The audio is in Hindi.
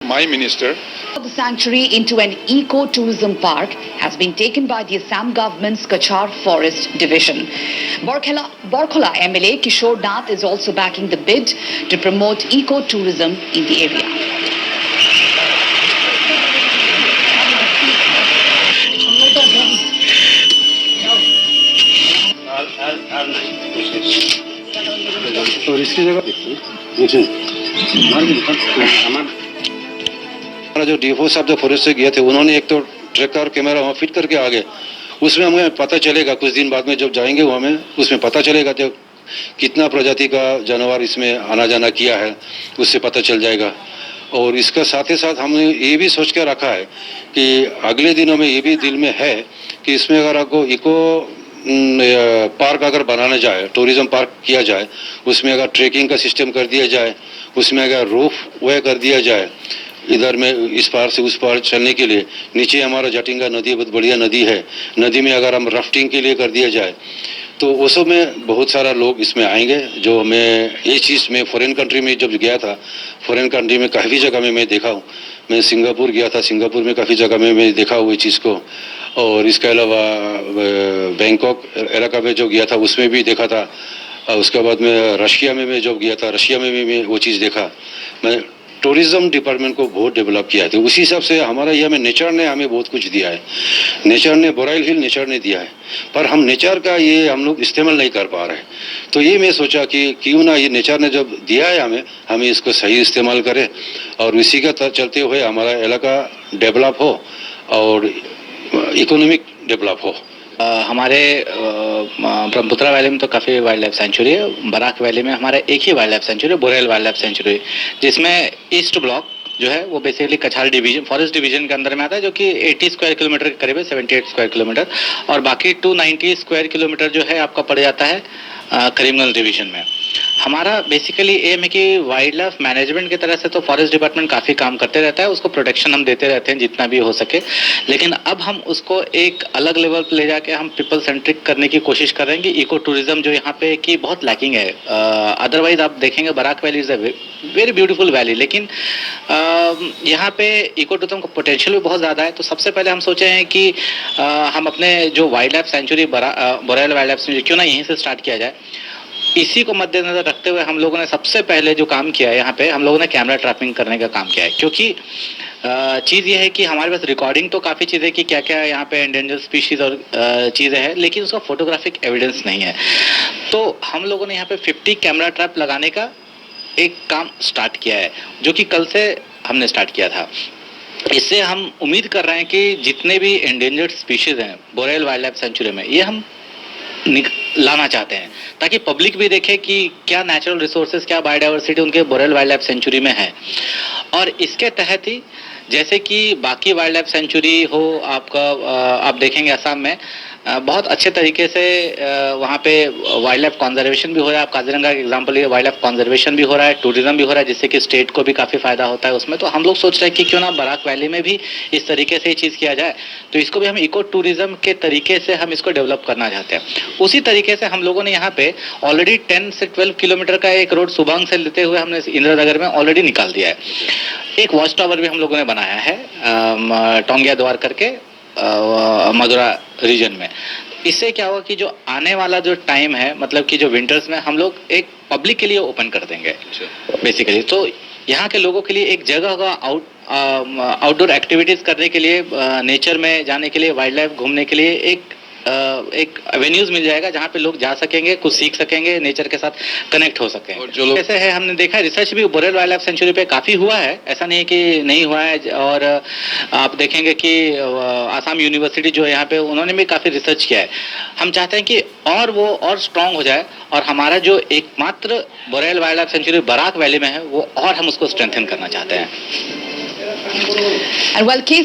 my minister. The sanctuary into an eco-tourism park has been taken by the Assam government's Kachar Forest Division. Borkhola MLA Kishore Nath is also backing the bid to promote eco-tourism in the area. और इसकी जगह हमारा जो डीएफओ साहब जो फॉरेस्ट से गए थे, उन्होंने एक तो ट्रैक्टर और कैमरा वहाँ फिट करके आ गए। उसमें हमें पता चलेगा कुछ दिन बाद में जब जाएंगे वो हमें उसमें पता चलेगा जब कितना प्रजाति का जानवर इसमें आना जाना किया है, उससे पता चल जाएगा। और इसका साथ ही साथ हमने ये भी सोच कर रखा है कि अगले दिनों में ये भी दिल में है कि इसमें अगर आपको इको पार्क अगर बनाना जाए, टूरिज्म पार्क किया जाए, उसमें अगर ट्रेकिंग का सिस्टम कर दिया जाए, उसमें अगर रोप वे कर दिया जाए, इधर में इस पार से उस पार चलने के लिए, नीचे हमारा जटिंगा नदी बहुत बढ़िया नदी है, नदी में अगर हम राफ्टिंग के लिए कर दिया जाए तो उस में बहुत सारा लोग इसमें आएंगे। जो मैं ये चीज़ मैं फॉरेन कंट्री में जब गया था, फॉरेन कंट्री में काफ़ी जगह में मैं देखा हूँ। मैं सिंगापुर गया था, सिंगापुर में काफ़ी जगह में मैं देखा हुआ चीज़ को। और इसके अलावा बैंकॉक इलाका में जो गया था उसमें भी देखा था। उसके बाद में रशिया में मैं जब गया था, रशिया में भी मैं वो चीज़ देखा। मैं टूरिज्म डिपार्टमेंट को बहुत डेवलप किया है। तो उसी हिसाब से हमारा ये हमें नेचर ने हमें बहुत कुछ दिया है। नेचर ने बोराइल हिल नेचर ने दिया है, पर हम नेचर का ये हम लोग इस्तेमाल नहीं कर पा रहे हैं। तो ये मैं सोचा कि क्यों ना ये नेचर ने जब दिया है हमें इसको सही इस्तेमाल करें और इसी का चलते हुए हमारा इलाका डेवलप हो और इकोनॉमिक डेवलप हो। हमारे ब्रह्मपुत्रा वैली में तो काफ़ी वाइल्ड लाइफ सेंचुरी है। बराक वैली में हमारा एक ही वाइल्ड लाइफ सेंचुरी है, बोरेल वाइल्ड लाइफ सेंचुरी, जिसमें ईस्ट ब्लॉक जो है वो बेसिकली कछार डिवीजन, फॉरेस्ट डिवीजन के अंदर में आता है, जो कि 80 स्क्वायर किलोमीटर के करीब है, 78 स्क्वायर किलोमीटर, और बाकी 290 स्क्वायर किलोमीटर जो है आपका पड़ जाता है करीमगंज डिवीजन में। हमारा बेसिकली एम है कि वाइल्ड लाइफ मैनेजमेंट की तरह से तो फॉरेस्ट डिपार्टमेंट काफ़ी काम करते रहता है, उसको प्रोटेक्शन हम देते रहते हैं जितना भी हो सके, लेकिन अब हम उसको एक अलग लेवल पर ले जाके हम पीपल सेंट्रिक करने की कोशिश कर रहे हैं कि इको टूरिज्म जो यहाँ पे की बहुत लैकिंग है। अदरवाइज आप देखेंगे Barak valley is a very beautiful valley, लेकिन यहाँ पे इको टूरिज्म का पोटेंशियल भी बहुत ज़्यादा है। तो सबसे पहले हम सोचे हैं कि हम अपने जो wildlife sanctuary Borail wildlife sanctuary क्यों ना यहीं से स्टार्ट किया जाए। इसी को मद्देनजर रखते हुए हम लोगों ने सबसे पहले जो काम किया है, यहाँ पे हम लोगों ने कैमरा ट्रैपिंग करने का काम किया है, क्योंकि चीज़ ये है कि हमारे पास रिकॉर्डिंग तो काफ़ी चीज़ें कि क्या क्या यहाँ पे एंडेंजर स्पीशीज़ और चीज़ें हैं, लेकिन उसका फोटोग्राफिक एविडेंस नहीं है। तो हम लोगों ने यहाँ पे 50 कैमरा ट्रैप लगाने का एक काम स्टार्ट किया है, जो कि कल से हमने स्टार्ट किया था। इससे हम उम्मीद कर रहे हैं कि जितने भी एंडेंजर्ड स्पीशीज़ हैं बोरेल वाइल्ड लाइफ सेंचुरी में, ये हम लाना चाहते हैं, ताकि पब्लिक भी देखे कि क्या नेचुरल रिसोर्सेज, क्या बायोडाइवर्सिटी उनके बोरेल वाइल्ड लाइफ सेंचुरी में है। और इसके तहत ही जैसे कि बाकी वाइल्ड लाइफ सेंचुरी हो आपका, आप देखेंगे असम में बहुत अच्छे तरीके से वहाँ पे वाइल्ड लाइफ कंजर्वेशन भी हो रहा है। आप काजीरंगा का एग्जांपल लिए, वाइल्ड लाइफ कंजर्वेशन भी हो रहा है, टूरिज्म भी हो रहा है, जिससे कि स्टेट को भी काफ़ी फायदा होता है उसमें। तो हम लोग सोच रहे हैं कि क्यों ना बराक वैली में भी इस तरीके से ये चीज़ किया जाए। तो इसको भी हम इको टूरिज्म के तरीके से हम इसको डेवलप करना चाहते हैं। उसी तरीके से हम लोगों ने यहाँ पे ऑलरेडी 10 से 12 किलोमीटर का एक रोड सुबंग से लेते हुए हमने इंदिरानगर में ऑलरेडी निकाल दिया है। एक वॉच टावर भी हम लोगों ने बनाया है टोंगिया द्वार करके मदुरा रीजन में। इससे क्या होगा कि जो आने वाला जो टाइम है, मतलब कि जो विंटर्स में हम लोग एक पब्लिक के लिए ओपन कर देंगे बेसिकली। तो यहाँ के लोगों के लिए एक जगह होगा आउटडोर एक्टिविटीज़ करने के लिए, नेचर में जाने के लिए, वाइल्ड लाइफ घूमने के लिए एक एवेन्यूज मिल जाएगा जहाँ पे लोग जा सकेंगे, कुछ सीख सकेंगे, नेचर के साथ कनेक्ट हो सकेंगे। और जो लोग ऐसे है, हमने देखा रिसर्च भी बोरेल वाइल्ड लाइफ सेंचुरी पे काफ़ी हुआ है, ऐसा नहीं है कि नहीं हुआ है। और आप देखेंगे कि आसाम यूनिवर्सिटी जो है यहाँ पे, उन्होंने भी काफ़ी रिसर्च किया है। हम चाहते हैं कि और वो और स्ट्रॉन्ग हो जाए, और हमारा जो एकमात्र Borail wildlife sanctuary Barak valley में है वो और हम उसको स्ट्रेंथन करना चाहते हैं।